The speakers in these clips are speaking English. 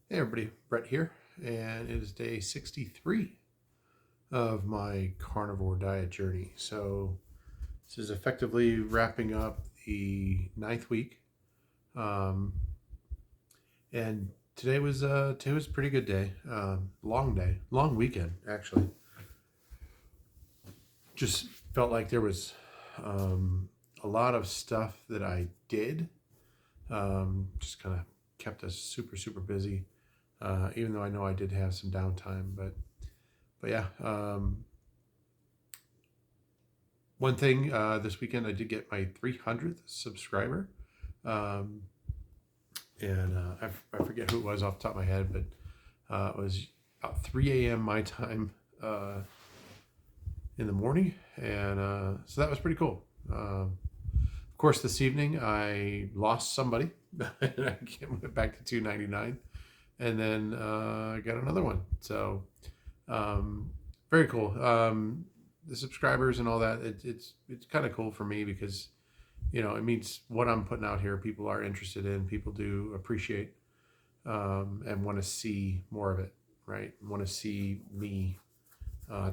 Hey everybody, Brett here, and it is day 63 of my carnivore diet journey. So this is effectively wrapping up the ninth week, um, and today was a pretty good day. Long weekend actually. Just felt like there was a lot of stuff that I did. Just kind of kept us super busy. Even though I know I did have some downtime, but yeah. One thing this weekend I did get my 300th subscriber, um, and I forget who it was off the top of my head, but it was about 3 a.m. my time in the morning, and so that was pretty cool. Of course, this evening I lost somebody, and I went back to 299, and then I got another one. So very cool. The subscribers and all that, it's kind of cool for me because it means what I'm putting out here people are interested in, people do appreciate, and want to see more of it, right? Want to see me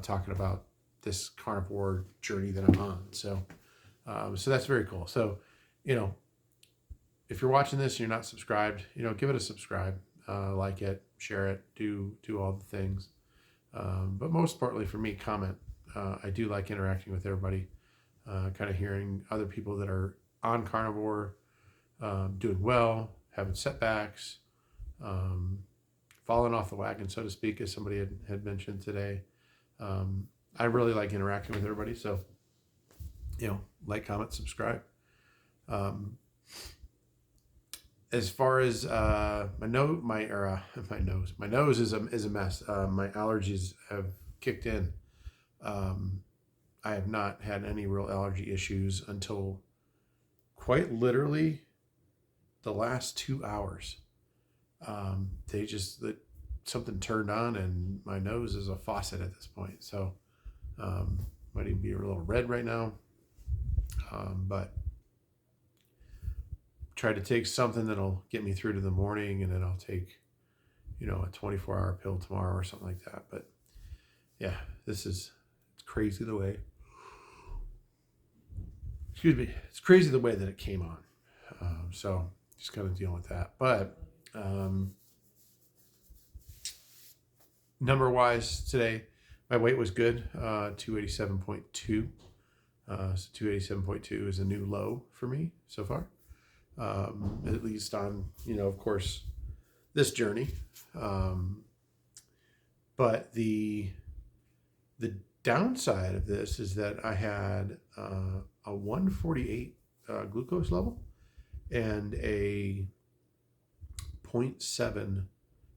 talking about this carnivore journey that I'm on. So that's very cool. So you know if you're watching this and you're not subscribed, give it a subscribe, like it, share it, do all the things. But most importantly for me, comment. I do like interacting with everybody, kind of hearing other people that are on carnivore, doing well, having setbacks, um, falling off the wagon, so to speak, as somebody had mentioned today. I really like interacting with everybody. So, like, comment, subscribe. As far as my nose, my nose is a mess. My allergies have kicked in. I have not had any real allergy issues until quite literally the last 2 hours. Something turned on, and my nose is a faucet at this point. So might even be a little red right now, but try to take something that'll get me through to the morning, and then I'll take a 24-hour pill tomorrow or something like that. But yeah, it's crazy the way, it's crazy the way that it came on. So just kind of dealing with that. But number wise today, my weight was good, 287.2. So 287.2 is a new low for me so far, at least on, of course, this journey. But the downside of this is that I had a 148 glucose level and a 0.7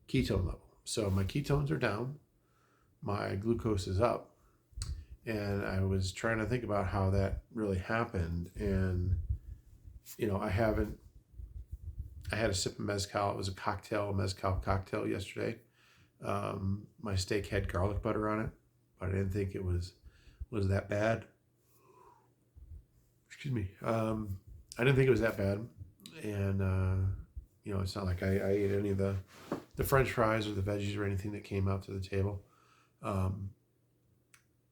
ketone level. So my ketones are down, my glucose is up, and I was trying to think about how that really happened. And I had a sip of mezcal. It was a mezcal cocktail yesterday. My steak had garlic butter on it, but I didn't think it was that bad. Excuse me. I didn't think it was that bad, and it's not like I ate any of the French fries or the veggies or anything that came out to the table.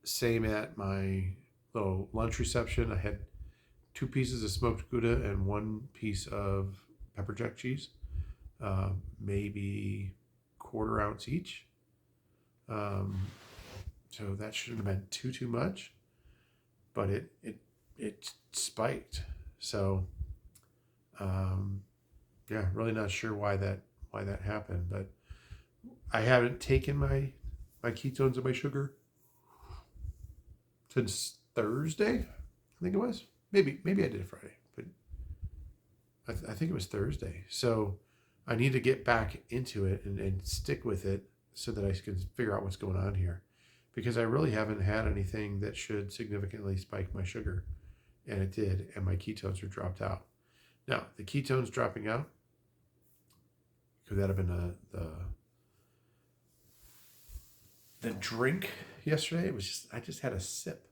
Same at my little lunch reception. I had 2 pieces of smoked Gouda and 1 piece of pepper jack cheese, maybe quarter ounce each. So that shouldn't have been too much, but it spiked. So yeah, really not sure why that happened, but I haven't taken my ketones and my sugar since Thursday. I think it was. Maybe I did it Friday, but I think it was Thursday. So I need to get back into it and stick with it so that I can figure out what's going on here, because I really haven't had anything that should significantly spike my sugar, and it did, and my ketones are dropped out. Now, the ketones dropping out, could that have been the drink yesterday? I just had a sip,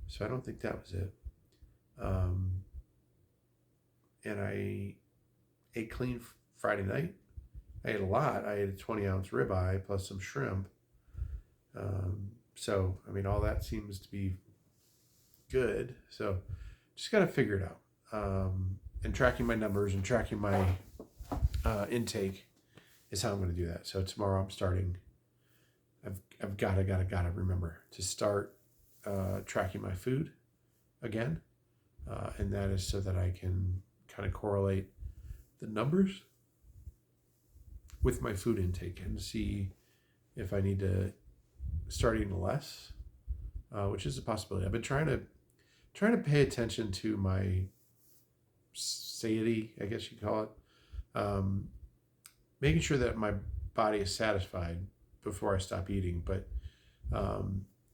so I don't think that was it. And I ate clean Friday night. I ate a lot. I ate a 20-ounce ribeye plus some shrimp. So, I mean, all that seems to be good. So, just got to figure it out. And tracking my numbers and tracking my intake is how I'm going to do that. So, tomorrow I'm starting. I've got to remember to start tracking my food again. And that is so that I can kind of correlate the numbers with my food intake and see if I need to start eating less, which is a possibility. I've been trying to pay attention to my satiety, I guess you call it, making sure that my body is satisfied before I stop eating. But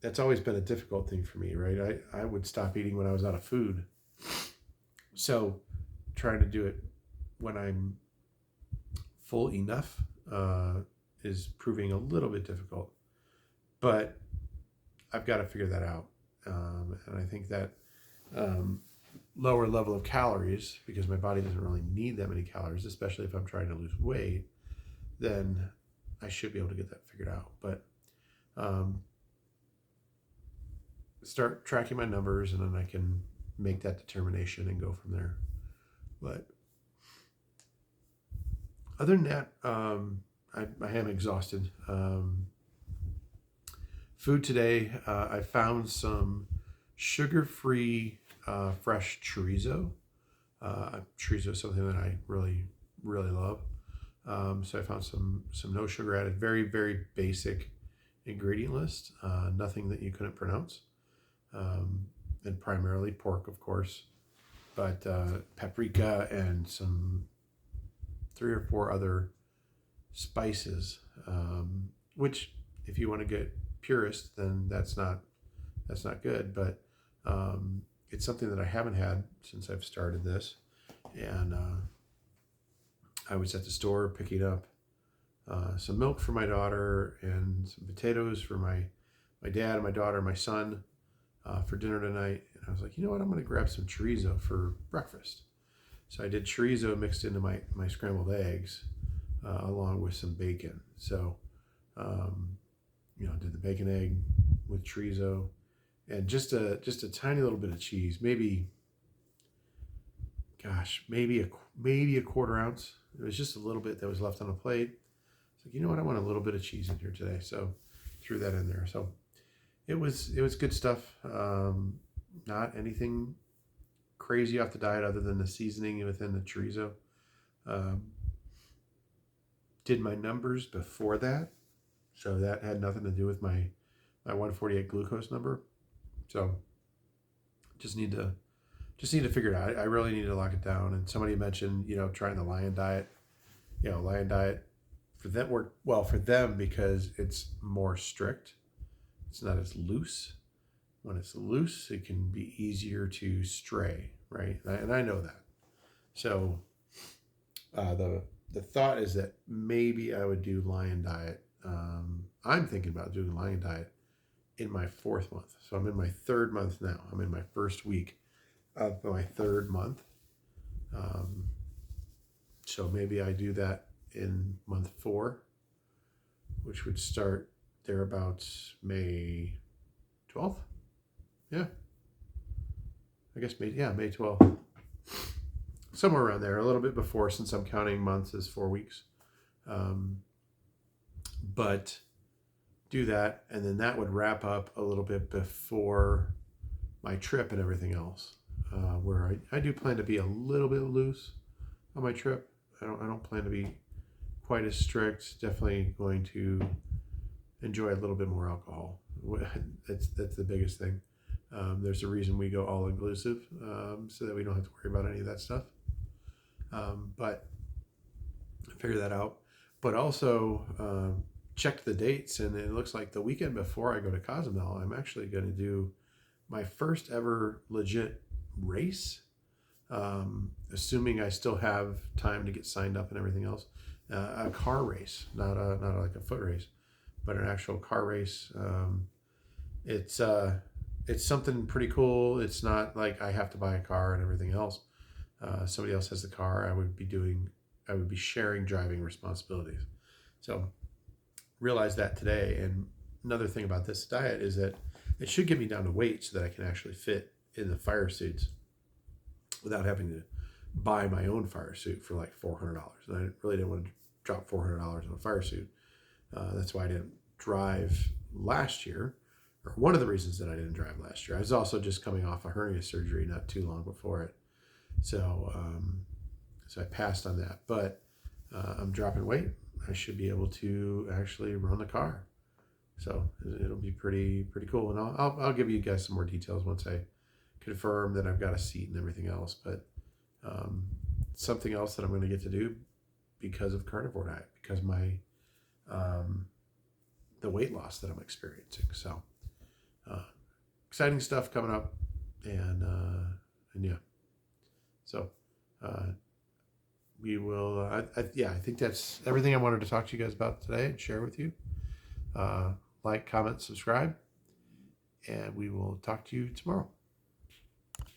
that's always been a difficult thing for me, right? I would stop eating when I was out of food. So trying to do it when I'm full enough is proving a little bit difficult. But I've got to figure that out. And I think that lower level of calories, because my body doesn't really need that many calories, especially if I'm trying to lose weight, then I should be able to get that figured out. But start tracking my numbers, and then I can make that determination and go from there. But other than that, I am exhausted. Food today, I found some sugar-free fresh chorizo. Chorizo is something that I really, really love. So I found some no sugar added, very, very basic ingredient list. Nothing that you couldn't pronounce. And primarily pork, of course, but paprika and some 3 or 4 other spices, which if you want to get purist, then that's not good. But it's something that I haven't had since I've started this, and I was at the store picking up some milk for my daughter and some potatoes for my dad and my daughter and my son for dinner tonight. And I was like, you know what, I'm going to grab some chorizo for breakfast. So I did chorizo mixed into my scrambled eggs along with some bacon. So, did the bacon egg with chorizo and just a tiny little bit of cheese, maybe a quarter ounce. It was just a little bit that was left on a plate. It's like, you know what, I want a little bit of cheese in here today. So threw that in there. So it was good stuff. Not anything crazy off the diet other than the seasoning within the chorizo. Did my numbers before that, so that had nothing to do with my 148 glucose number. So just need to figure it out. I really need to lock it down. And somebody mentioned, trying the Lion Diet. Lion Diet for them worked well for them because it's more strict. It's not as loose. When it's loose, it can be easier to stray, right? And I know that. So the thought is that maybe I would do Lion Diet. I'm thinking about doing Lion Diet in my 4th month. So I'm in my 3rd month now. I'm in my 1st week of my 3rd month. So maybe I do that in month 4, which would start thereabouts May 12th. Yeah. I guess May 12th. Somewhere around there, a little bit before, since I'm counting months as 4 weeks. But do that, and then that would wrap up a little bit before my trip and everything else, where I do plan to be a little bit loose on my trip. I don't plan to be quite as strict. Definitely going to enjoy a little bit more alcohol. That's the biggest thing. There's a reason we go all inclusive, so that we don't have to worry about any of that stuff. But figure that out. But also checked the dates, and it looks like the weekend before I go to Cozumel, I'm actually going to do my first ever legit race, assuming I still have time to get signed up and everything else. A car race, not like a foot race, but an actual car race. It's something pretty cool. It's not like I have to buy a car and everything else. Somebody else has the car. I would be sharing driving responsibilities. So realized that today. And another thing about this diet is that it should get me down to weight so that I can actually fit in the fire suits without having to buy my own fire suit for like $400. And I really didn't want to drop $400 on a fire suit. That's why I didn't drive last year, or one of the reasons that I didn't drive last year. I was also just coming off a hernia surgery not too long before it. So I passed on that. But I'm dropping weight. I should be able to actually run the car. So it'll be pretty cool. And I'll give you guys some more details once I confirm that I've got a seat and everything else. But something else that I'm going to get to do because of Carnivore Diet, because my the weight loss that I'm experiencing. So exciting stuff coming up, and yeah. So we will. I think that's everything I wanted to talk to you guys about today and share with you. Like, comment, subscribe, and we will talk to you tomorrow.